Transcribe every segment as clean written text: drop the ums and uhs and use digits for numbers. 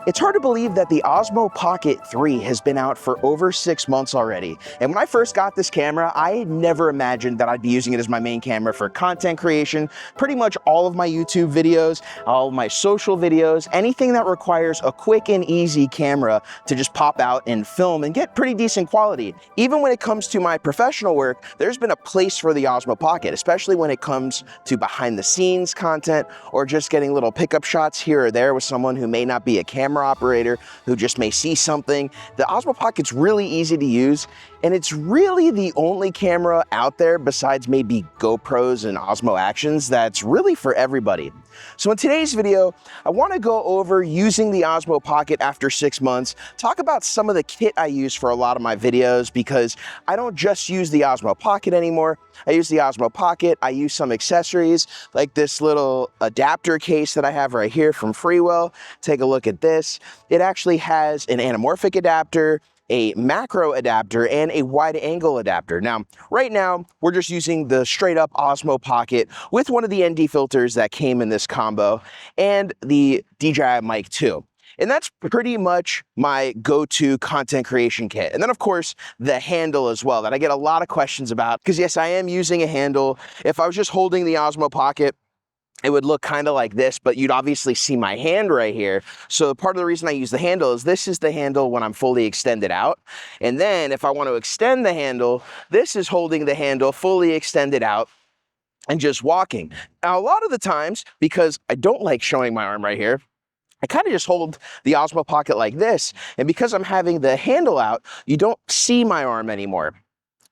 It's hard to believe that the Osmo Pocket 3 has been out for over 6 months already. And when I first got this camera, I never imagined that I'd be using it as my main camera for content creation. Pretty much all of my YouTube videos, all of my social videos, anything that requires a quick and easy camera to just pop out and film and get pretty decent quality. Even when it comes to my professional work, there's been a place for the Osmo Pocket, especially when it comes to behind the scenes content or just getting little pickup shots here or there with someone who may not be a camera operator, who just may see something. The Osmo Pocket's really easy to use, and it's really the only camera out there besides maybe GoPros and Osmo Actions that's really for everybody. So in today's video, I want to go over using the Osmo Pocket after 6 months, talk about some of the kit I use for a lot of my videos, because I don't just use the Osmo Pocket anymore. I use the Osmo Pocket, I use some accessories like this little adapter case that I have right here from Freewell. Take a look at this. It actually has an anamorphic adapter, a macro adapter, and a wide angle adapter. Now, right now, we're just using the straight up Osmo Pocket with one of the ND filters that came in this combo and the DJI Mic 2. And that's pretty much my go-to content creation kit. And then of course, the handle as well that I get a lot of questions about, because yes, I am using a handle. If I was just holding the Osmo Pocket, it would look kind of like this, but you'd obviously see my hand right here. So part of the reason I use the handle is this is the handle when I'm fully extended out. And then if I want to extend the handle, this is holding the handle fully extended out and just walking. Now, a lot of the times, because I don't like showing my arm right here, I kind of just hold the Osmo Pocket like this. And because I'm having the handle out, you don't see my arm anymore.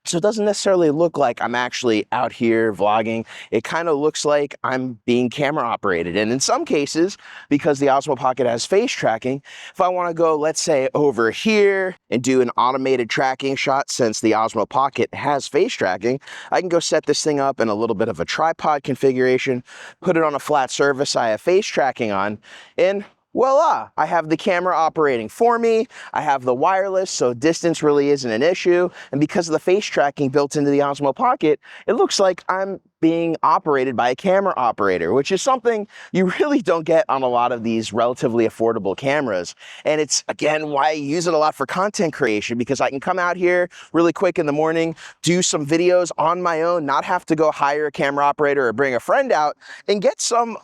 So it doesn't necessarily look like I'm actually out here vlogging. It kind of looks like I'm being camera operated. And in some cases, because the Osmo Pocket has face tracking, if I want to go, let's say over here and do an automated tracking shot, since the Osmo Pocket has face tracking, I can go set this thing up in a little bit of a tripod configuration, put it on a flat surface I have face tracking on, and voila, I have the camera operating for me. I have the wireless, so distance really isn't an issue. And because of the face tracking built into the Osmo Pocket, it looks like I'm being operated by a camera operator, which is something you really don't get on a lot of these relatively affordable cameras. And it's, again, why I use it a lot for content creation, because I can come out here really quick in the morning, do some videos on my own, not have to go hire a camera operator or bring a friend out, and get some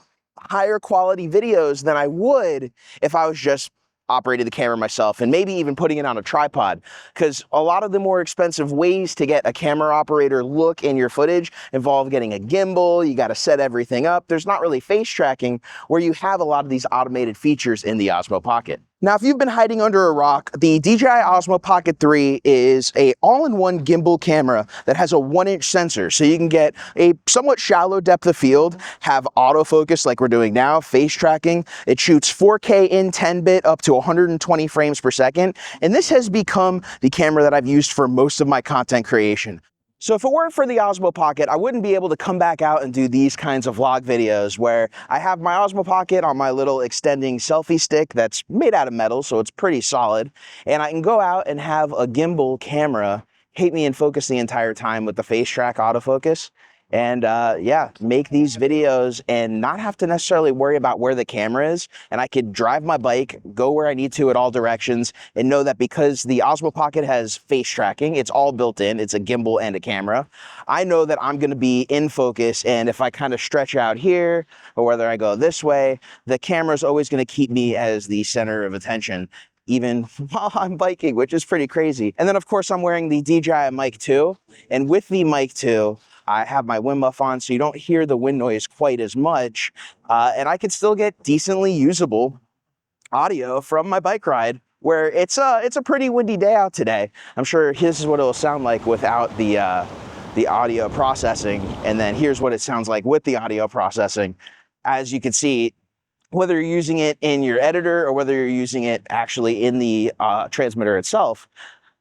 higher quality videos than I would if I was just operating the camera myself and maybe even putting it on a tripod. Because a lot of the more expensive ways to get a camera operator look in your footage involve getting a gimbal, you got to set everything up. There's not really face tracking where you have a lot of these automated features in the Osmo Pocket. Now, if you've been hiding under a rock, the DJI Osmo Pocket 3 is a all-in-one gimbal camera that has a 1-inch sensor. So you can get a somewhat shallow depth of field, have autofocus like we're doing now, face tracking. It shoots 4K in 10-bit up to 120 frames per second. And this has become the camera that I've used for most of my content creation. So if it weren't for the Osmo Pocket, I wouldn't be able to come back out and do these kinds of vlog videos where I have my Osmo Pocket on my little extending selfie stick that's made out of metal, so it's pretty solid. And I can go out and have a gimbal camera hit me in focus the entire time with the face track autofocus. And yeah, make these videos and not have to necessarily worry about where the camera is. And I could drive my bike, go where I need to at all directions, and know that because the Osmo Pocket has face tracking, it's all built in, it's a gimbal and a camera, I know that I'm gonna be in focus. And if I kind of stretch out here, or whether I go this way, the camera's always gonna keep me as the center of attention, even while I'm biking, which is pretty crazy. And then of course I'm wearing the DJI Mic 2, and with the Mic 2, I have my wind muff on, so you don't hear the wind noise quite as much, and I can still get decently usable audio from my bike ride, where it's a pretty windy day out today. I'm sure this is what it'll sound like without the audio processing, and then here's what it sounds like with the audio processing. As you can see, whether you're using it in your editor or whether you're using it actually in the transmitter itself,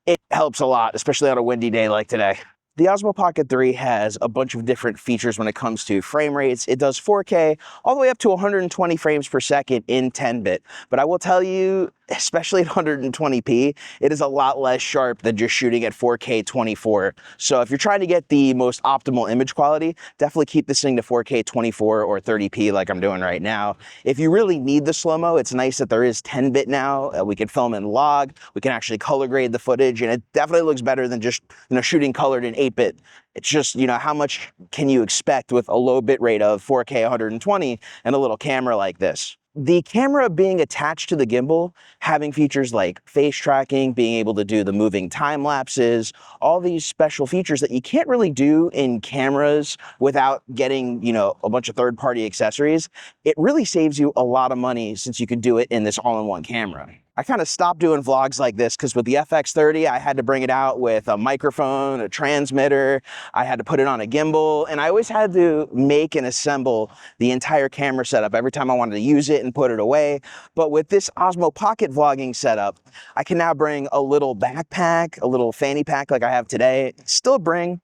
it helps a lot, especially on a windy day like today. The Osmo Pocket 3 has a bunch of different features when it comes to frame rates. It does 4K all the way up to 120 frames per second in 10-bit. But I will tell you, especially at 120p, it is a lot less sharp than just shooting at 4K 24. So if you're trying to get the most optimal image quality, definitely keep this thing to 4K 24 or 30p like I'm doing right now. If you really need the slow-mo, it's nice that there is 10-bit now. We can film in log, we can actually color grade the footage, and it definitely looks better than just, shooting colored in 8-bit. It's just, how much can you expect with a low bit rate of 4K 120 and a little camera like this? The camera being attached to the gimbal, having features like face tracking, being able to do the moving time lapses, all these special features that you can't really do in cameras without getting, a bunch of third-party accessories, it really saves you a lot of money since you can do it in this all-in-one camera. I kind of stopped doing vlogs like this because with the FX30, I had to bring it out with a microphone, a transmitter, I had to put it on a gimbal, and I always had to make and assemble the entire camera setup every time I wanted to use it and put it away. But with this Osmo Pocket vlogging setup, I can now bring a little backpack, a little fanny pack like I have today, still bring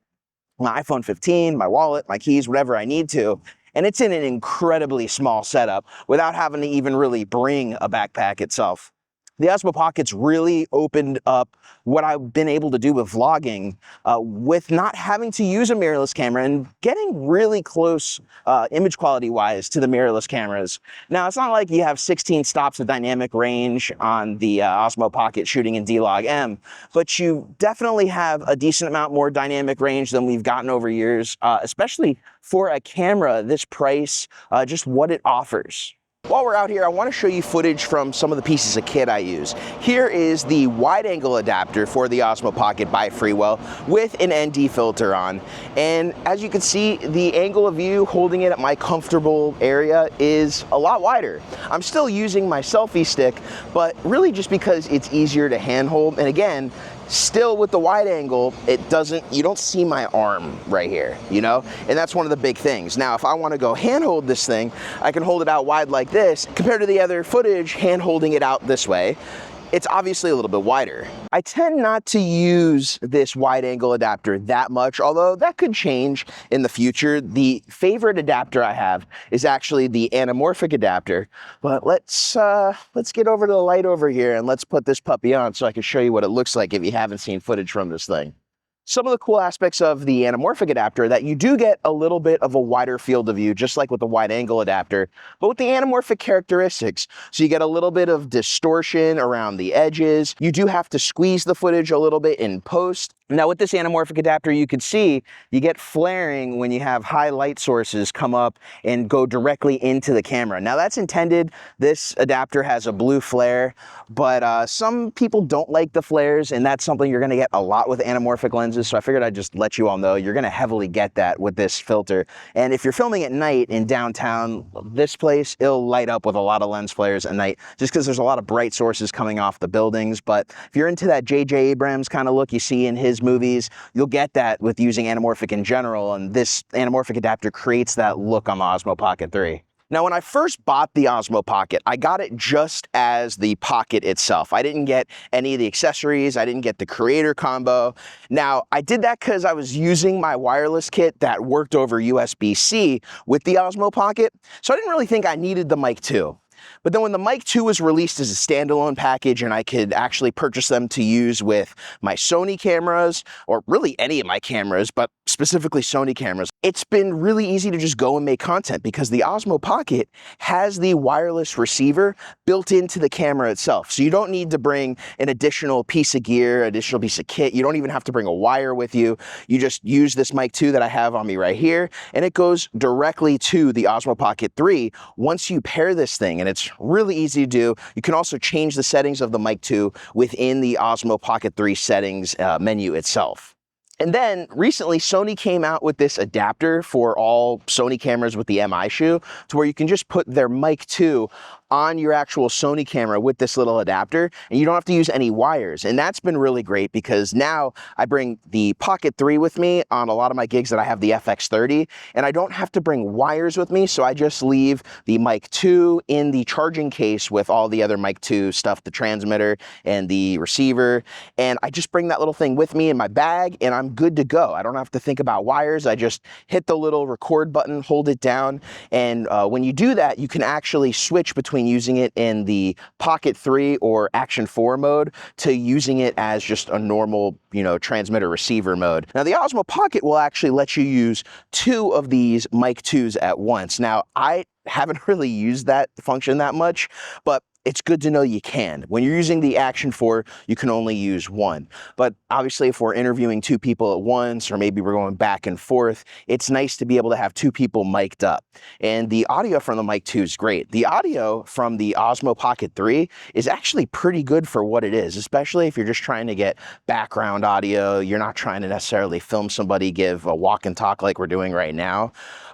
my iPhone 15, my wallet, my keys, whatever I need to. And it's in an incredibly small setup without having to even really bring a backpack itself. The Osmo Pocket's really opened up what I've been able to do with vlogging with not having to use a mirrorless camera and getting really close image quality wise to the mirrorless cameras. Now, it's not like you have 16 stops of dynamic range on the Osmo Pocket shooting in D-Log-M, but you definitely have a decent amount more dynamic range than we've gotten over years, especially for a camera this price, just what it offers. While we're out here, I want to show you footage from some of the pieces of kit I use. Here is the wide-angle adapter for the Osmo Pocket by Freewell with an ND filter on. And as you can see, the angle of view holding it at my comfortable area is a lot wider. I'm still using my selfie stick, but really just because it's easier to handhold. And again, still with the wide angle, you don't see my arm right here, And that's one of the big things. Now, if I want to go handhold this thing, I can hold it out wide like this. Compared to the other footage, hand holding it out this way, it's obviously a little bit wider. I tend not to use this wide angle adapter that much, although that could change in the future. The favorite adapter I have is actually the Anamorphic adapter, but let's get over to the light over here and let's put this puppy on so I can show you what it looks like if you haven't seen footage from this thing. Some of the cool aspects of the Anamorphic adapter are that you do get a little bit of a wider field of view, just like with the wide angle adapter, but with the anamorphic characteristics. So you get a little bit of distortion around the edges. You do have to squeeze the footage a little bit in post. Now with this anamorphic adapter, you can see you get flaring when you have high light sources come up and go directly into the camera. Now that's intended. This adapter has a blue flare, but some people don't like the flares, and that's something you're gonna get a lot with anamorphic lenses. So I figured I'd just let you all know you're gonna heavily get that with this filter. And if you're filming at night in downtown, this place, it'll light up with a lot of lens flares at night, just because there's a lot of bright sources coming off the buildings. But if you're into that J.J. Abrams kind of look you see in his movies, you'll get that with using anamorphic in general, and this anamorphic adapter creates that look on the Osmo Pocket 3. Now, when I first bought the Osmo Pocket, I got it just as the Pocket itself. I didn't get any of the accessories. I didn't get the creator combo. Now, I did that because I was using my wireless kit that worked over USB-C with the Osmo Pocket, so I didn't really think I needed the Mic 2. But then when the Mic 2 was released as a standalone package and I could actually purchase them to use with my Sony cameras, or really any of my cameras, but specifically Sony cameras, it's been really easy to just go and make content because the Osmo Pocket has the wireless receiver built into the camera itself. So you don't need to bring an additional piece of gear, additional piece of kit. You don't even have to bring a wire with you. You just use this Mic 2 that I have on me right here, and it goes directly to the Osmo Pocket 3 once you pair this thing. And it's really easy to do. You can also change the settings of the Mic 2 within the Osmo Pocket 3 settings menu itself. And then recently, Sony came out with this adapter for all Sony cameras with the MI shoe to where you can just put their Mic 2 on your actual Sony camera with this little adapter, and you don't have to use any wires. And that's been really great because now I bring the Pocket 3 with me on a lot of my gigs that I have the FX30, and I don't have to bring wires with me, so I just leave the Mic 2 in the charging case with all the other Mic 2 stuff, the transmitter and the receiver, and I just bring that little thing with me in my bag, and I'm good to go. I don't have to think about wires. I just hit the little record button, hold it down, and when you do that, you can actually switch between between using it in the Pocket 3 or Action 4 mode to using it as just a normal, transmitter receiver mode. Now, the Osmo Pocket will actually let you use 2 of these Mic 2s at once. Now, I haven't really used that function that much, but it's good to know you can. When you're using the Action 4, you can only use 1. But obviously, if we're interviewing 2 people at once, or maybe we're going back and forth, it's nice to be able to have 2 people mic'd up. And the audio from the Mic 2 is great. The audio from the Osmo Pocket 3 is actually pretty good for what it is, especially if you're just trying to get background audio. You're not trying to necessarily film somebody give a walk and talk like we're doing right now.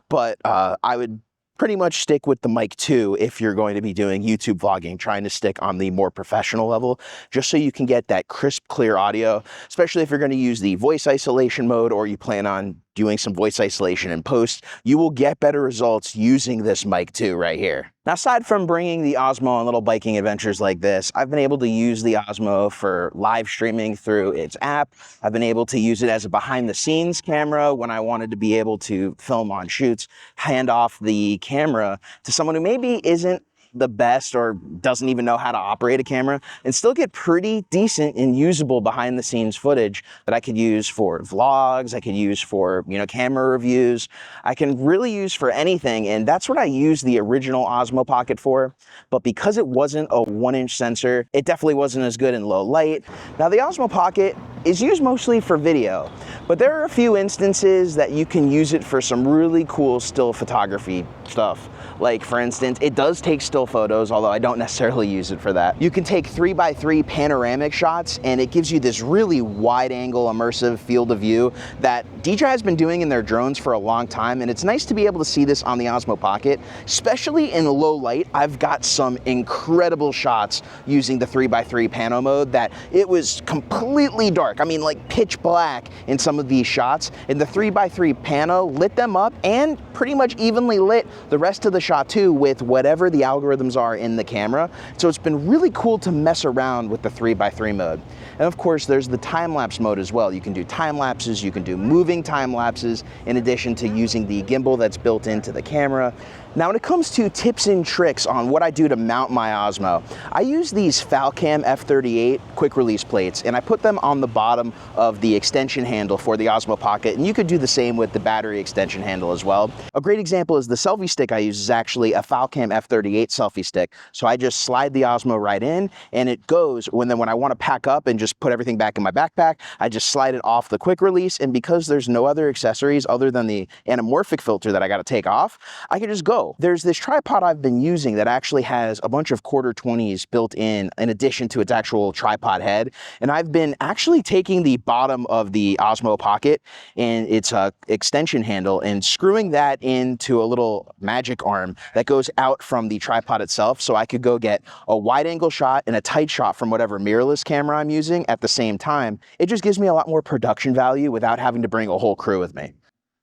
But I would pretty much stick with the Mic 2 if you're going to be doing YouTube vlogging, trying to stick on the more professional level, just so you can get that crisp, clear audio, especially if you're going to use the voice isolation mode or you plan on doing some voice isolation in post. You will get better results using this Mic 2 right here. Now, aside from bringing the Osmo on little biking adventures like this, I've been able to use the Osmo for live streaming through its app. I've been able to use it as a behind-the-scenes camera when I wanted to be able to film on shoots, hand off the camera to someone who maybe isn't the best or doesn't even know how to operate a camera, and still get pretty decent and usable behind the scenes footage that I could use for vlogs, I could use for, camera reviews. I can really use for anything, and that's what I used the original Osmo Pocket for. But because it wasn't a 1-inch sensor, it definitely wasn't as good in low light. Now, the Osmo Pocket is used mostly for video, but there are a few instances that you can use it for some really cool still photography stuff. Like, for instance, it does take still photos, although I don't necessarily use it for that. You can take 3x3 panoramic shots, and it gives you this really wide-angle immersive field of view that DJI has been doing in their drones for a long time, and it's nice to be able to see this on the Osmo Pocket, especially in low light. I've got some incredible shots using the 3x3 pano mode that it was completely dark. I mean, like pitch black in some of these shots, and the 3x3 pano lit them up and pretty much evenly lit the rest of the shot too with whatever the algorithms are in the camera. So it's been really cool to mess around with the 3x3 mode. And of course, there's the time-lapse mode as well. You can do time lapses, you can do moving time lapses, in addition to using the gimbal that's built into the camera. Now, when it comes to tips and tricks on what I do to mount my Osmo, I use these Fagien F38 quick release plates, and I put them on the bottom of the extension handle for the Osmo Pocket, and you could do the same with the battery extension handle as well. A great example is the selfie stick I use is actually a Fagien F38 selfie stick. So I just slide the Osmo right in, and it goes, when I want to pack up and just put everything back in my backpack, I just slide it off the quick release, and because there's no other accessories other than the anamorphic filter that I got to take off, I can just go. There's this tripod I've been using that actually has a bunch of 1/4-20s built in addition to its actual tripod head. And I've been actually taking the bottom of the Osmo Pocket and its extension handle and screwing that into a little magic arm that goes out from the tripod itself, so I could go get a wide angle shot and a tight shot from whatever mirrorless camera I'm using at the same time. It just gives me a lot more production value without having to bring a whole crew with me.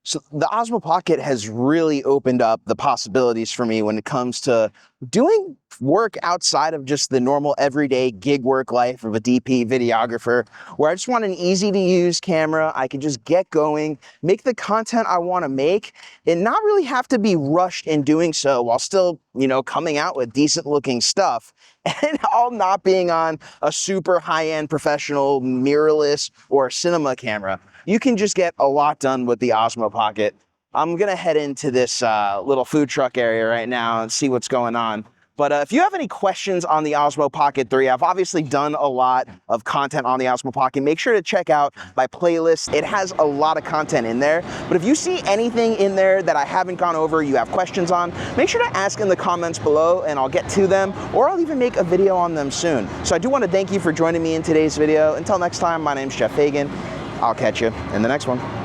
So the Osmo Pocket has really opened up the possibilities for me when it comes to doing work outside of just the normal everyday gig work life of a DP videographer, where I just want an easy to use camera. I can just get going, make the content I want to make, and not really have to be rushed in doing so while still, coming out with decent looking stuff, and all not being on a super high-end professional mirrorless or cinema camera. You can just get a lot done with the Osmo Pocket. I'm gonna head into this little food truck area right now and see what's going on. But if you have any questions on the Osmo Pocket 3, I've obviously done a lot of content on the Osmo Pocket. Make sure to check out my playlist. It has a lot of content in there. But if you see anything in there that I haven't gone over, you have questions on, make sure to ask in the comments below and I'll get to them, or I'll even make a video on them soon. So I do want to thank you for joining me in today's video. Until next time, my name's Jeff Fagien. I'll catch you in the next one.